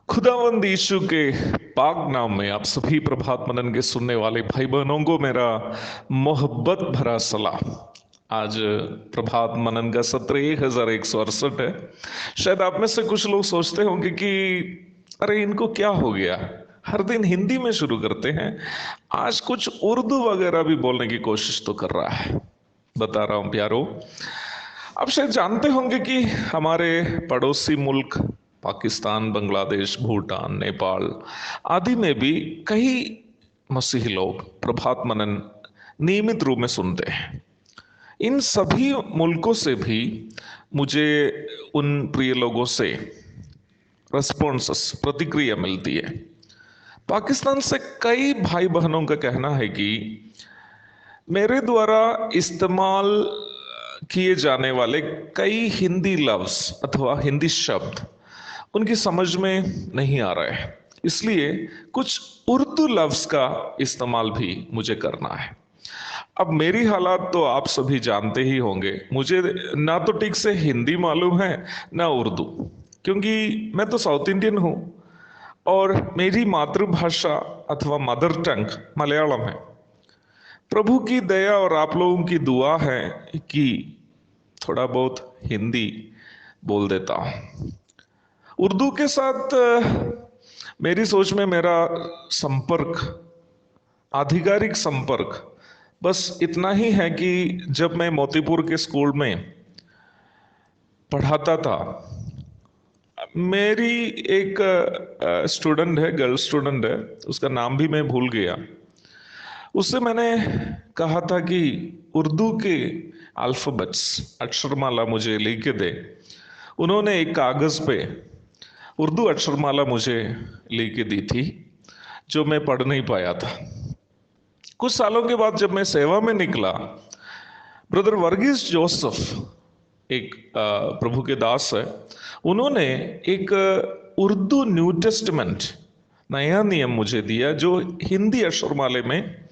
खुदावंद यीशु के पाक नाम में आप सभी प्रभात मनन के सुनने वाले भाई बहनों को मेरा मोहब्बत भरा सलाम। आज प्रभात मनन का सत्र 1168 है। शायद आप में से कुछ लोग सोचते होंगे कि अरे इनको क्या हो गया, हर दिन हिंदी में शुरू करते हैं, आज कुछ उर्दू वगैरह भी बोलने की कोशिश तो कर रहा है। बता रहा हूं प्यारो, आप शायद जानते होंगे कि हमारे पड़ोसी मुल्क पाकिस्तान, बांग्लादेश, भूटान, नेपाल आदि में भी कई मसीही लोग प्रभात मनन नियमित रूप में सुनते हैं। इन सभी मुल्कों से भी मुझे उन प्रिय लोगों से रिस्पॉन्सेस, प्रतिक्रिया मिलती है। पाकिस्तान से कई भाई बहनों का कहना है कि मेरे द्वारा इस्तेमाल किए जाने वाले कई हिंदी लफ्ज अथवा हिंदी शब्द उनकी समझ में नहीं आ रहे हैं, इसलिए कुछ उर्दू लफ्ज का इस्तेमाल भी मुझे करना है। अब मेरी हालात तो आप सभी जानते ही होंगे, मुझे ना तो ठीक से हिंदी मालूम है ना उर्दू, क्योंकि मैं तो साउथ इंडियन हूं और मेरी मातृभाषा अथवा मदर टंग मलयालम है। प्रभु की दया और आप लोगों की दुआ है कि थोड़ा बहुत हिंदी बोल देता हूं। उर्दू के साथ मेरी सोच में मेरा संपर्क, आधिकारिक संपर्क बस इतना ही है कि जब मैं मोतीपुर के स्कूल में पढ़ाता था, मेरी एक स्टूडेंट है, गर्ल स्टूडेंट है, उसका नाम भी मैं भूल गया। उससे मैंने कहा था कि उर्दू के अल्फाबेट्स, अक्षरमाला मुझे लिख दे। उन्होंने एक कागज पे उर्दू अक्षरमाला मुझे लेके दी थी, जो मैं पढ़ नहीं पाया था। कुछ सालों के बाद जब मैं सेवा में निकला, ब्रदर वर्गीस जोसेफ, एक प्रभु के दास है, उन्होंने एक उर्दू न्यू टेस्टमेंट, नया नियम मुझे दिया, जो हिंदी अक्षरमाले में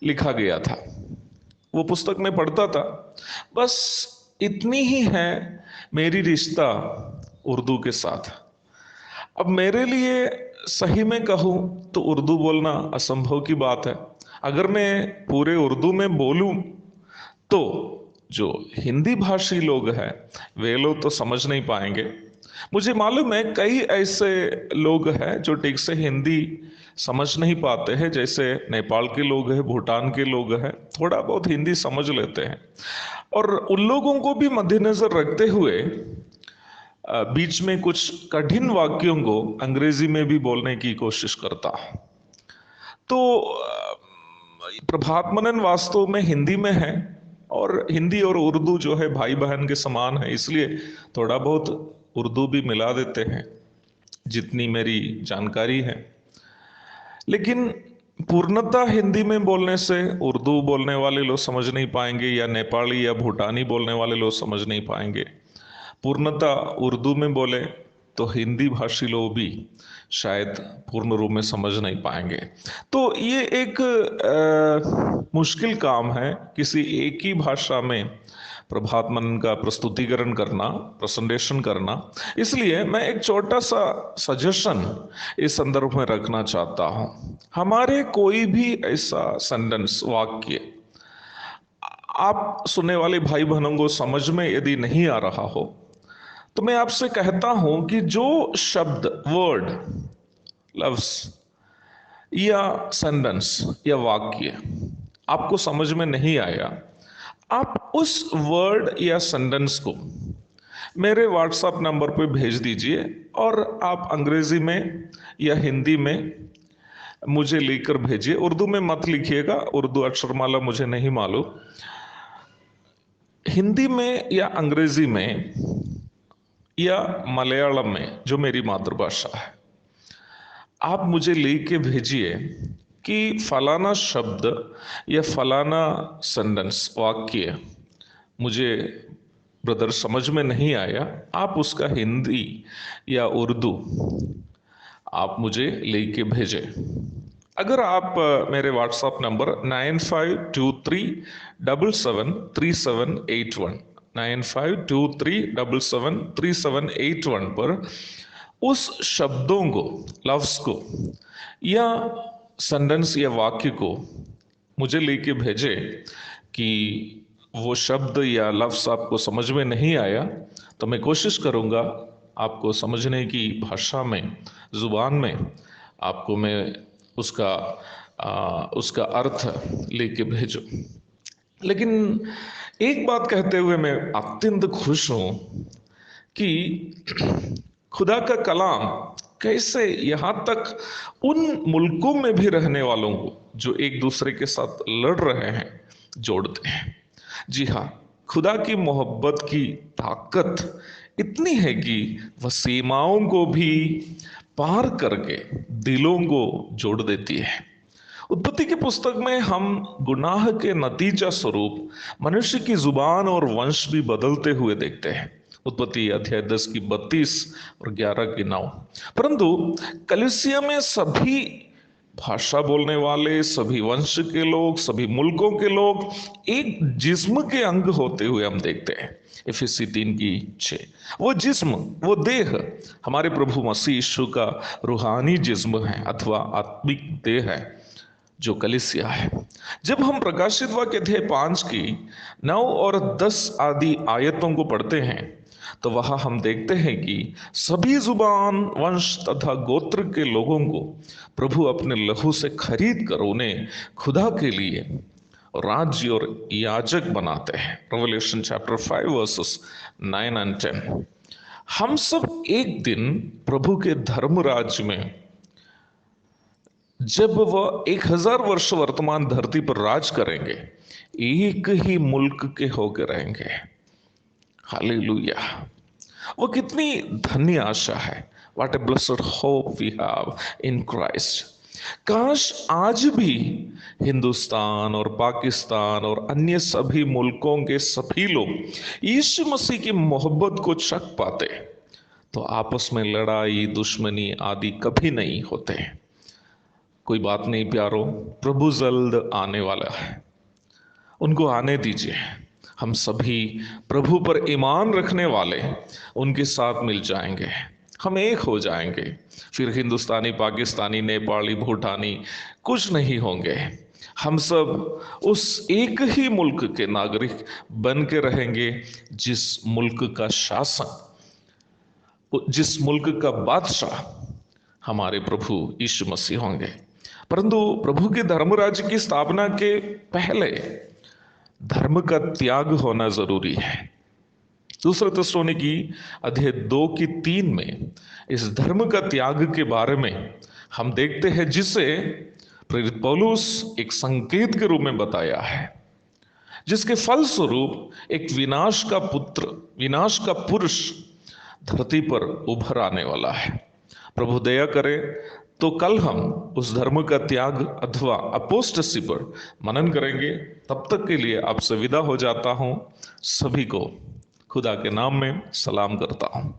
लिखा गया था। वो पुस्तक में पढ़ता था। बस इतनी ही है मेरी रिश्ता उर्दू के साथ। अब मेरे लिए सही में कहूं तो उर्दू बोलना असंभव की बात है। अगर मैं पूरे उर्दू में बोलूं तो जो हिंदी भाषी लोग हैं वे लोग तो समझ नहीं पाएंगे। मुझे मालूम है कई ऐसे लोग हैं जो ठीक से हिंदी समझ नहीं पाते हैं, जैसे नेपाल के लोग हैं, भूटान के लोग हैं, थोड़ा बहुत हिंदी समझ लेते हैं। और उन लोगों को भी मद्देनजर रखते हुए बीच में कुछ कठिन वाक्यों को अंग्रेजी में भी बोलने की कोशिश करता हूं। तो प्रभात मनन वास्तव में हिंदी में है, और हिंदी और उर्दू जो है भाई बहन के समान है, इसलिए थोड़ा बहुत उर्दू भी मिला देते हैं जितनी मेरी जानकारी है। लेकिन पूर्णतः हिंदी में बोलने से उर्दू बोलने वाले लोग समझ नहीं पाएंगे, या नेपाली या भूटानी बोलने वाले लोग समझ नहीं पाएंगे। पूर्णतः उर्दू में बोले तो हिंदी भाषी लोग भी शायद पूर्ण रूप में समझ नहीं पाएंगे। तो ये एक मुश्किल काम है किसी एक ही भाषा में प्रभात मनन का प्रस्तुतिकरण करना, प्रेजेंटेशन करना। इसलिए मैं एक छोटा सा सजेशन इस संदर्भ में रखना चाहता हूं। हमारे कोई भी ऐसा सेंटेंस, वाक्य आप सुनने वाले भाई बहनों को समझ में यदि नहीं आ रहा हो, तो मैं आपसे कहता हूं कि जो शब्द, वर्ड, लफ्ज या सेंटेंस या वाक्य आपको समझ में नहीं आया, आप उस वर्ड या सेंटेंस को मेरे व्हाट्सएप नंबर पर भेज दीजिए, और आप अंग्रेजी में या हिंदी में मुझे लिखकर भेजिए। उर्दू में मत लिखिएगा, उर्दू अक्षरमाला मुझे नहीं मालूम। हिंदी में या अंग्रेजी में या मलयालम में, जो मेरी मातृभाषा है, आप मुझे लिख के भेजिए कि फलाना शब्द या फलाना सेंटेंस, वाक्य मुझे ब्रदर समझ में नहीं आया, आप उसका हिंदी या उर्दू आप मुझे लिख के भेजें। अगर आप मेरे व्हाट्सएप नंबर 9523773781 9523773781 पर उस शब्दों को, लफ्ज को या सेंटेंस या वाक्य को मुझे लेके भेजे कि वो शब्द या लफ्ज आपको समझ में नहीं आया तो मैं कोशिश करूंगा आपको समझने की भाषा में, जुबान में आपको मैं उसका अर्थ लेके भेजूं। लेकिन एक बात कहते हुए मैं अत्यंत खुश हूं कि खुदा का कलाम कैसे यहां तक उन मुल्कों में भी रहने वालों को जो एक दूसरे के साथ लड़ रहे हैं जोड़ते हैं। जी हाँ, खुदा की मोहब्बत की ताकत इतनी है कि वह सीमाओं को भी पार करके दिलों को जोड़ देती है। उत्पत्ति की पुस्तक में हम गुनाह के नतीजा स्वरूप मनुष्य की जुबान और वंश भी बदलते हुए देखते हैं। उत्पत्ति अध्याय 10 की 32 और 11 की 9। परंतु कलीसिया में सभी भाषा बोलने वाले, सभी वंश के लोग, सभी मुल्कों के लोग एक जिस्म के अंग होते हुए हम देखते हैं। इफिसी 3 की 6। वो जिस्म, वो देह हमारे प्रभु मसीह यीशु का रूहानी जिस्म है अथवा आत्मिक देह है जो कलीसिया है। जब हम प्रकाशित वाक्य अध्याय 5 की 9 और 10 आदि आयतों को पढ़ते हैं तो वहां हम देखते हैं कि सभी जुबान, वंश तथा गोत्र के लोगों को प्रभु अपने लहू से खरीद कर उन्हें खुदा के लिए राज्य और याजक बनाते हैं। Revelation chapter 5 versus 9 and 10। हम सब एक दिन प्रभु के धर्म राज्य में, जब वह 1000 वर्ष वर्तमान धरती पर राज करेंगे, एक ही मुल्क के होकर रहेंगे। हालेलुया! वो कितनी धन्य आशा है। What a blessed hope we have in Christ. काश आज भी हिंदुस्तान और पाकिस्तान और अन्य सभी मुल्कों के सभी लोग यीशु मसीह की मोहब्बत को चख पाते तो आपस में लड़ाई, दुश्मनी आदि कभी नहीं होते। कोई बात नहीं प्यारो, प्रभु जल्द आने वाला है, उनको आने दीजिए। हम सभी प्रभु पर ईमान रखने वाले उनके साथ मिल जाएंगे, हम एक हो जाएंगे। फिर हिंदुस्तानी, पाकिस्तानी, नेपाली, भूटानी कुछ नहीं होंगे। हम सब उस एक ही मुल्क के नागरिक बन के रहेंगे जिस मुल्क का शासन, जिस मुल्क का बादशाह हमारे प्रभु यीशु मसीह होंगे। परंतु प्रभु के धर्म राज्य की स्थापना के पहले धर्म का त्याग होना जरूरी है। दूसरा थिस्सलुनीकी अध्याय 2 की 3 में इस धर्म का त्याग के बारे में हम देखते हैं, जिसे प्रेरित पौलुस एक संकेत के रूप में बताया है, जिसके फलस्वरूप एक विनाश का पुत्र, विनाश का पुरुष धरती पर उभर आने वाला है। प्रभु दया करे तो कल हम उस धर्म का त्याग अथवा अपोस्टेसी पर मनन करेंगे। तब तक के लिए आपसे विदा हो जाता हूं। सभी को खुदा के नाम में सलाम करता हूं।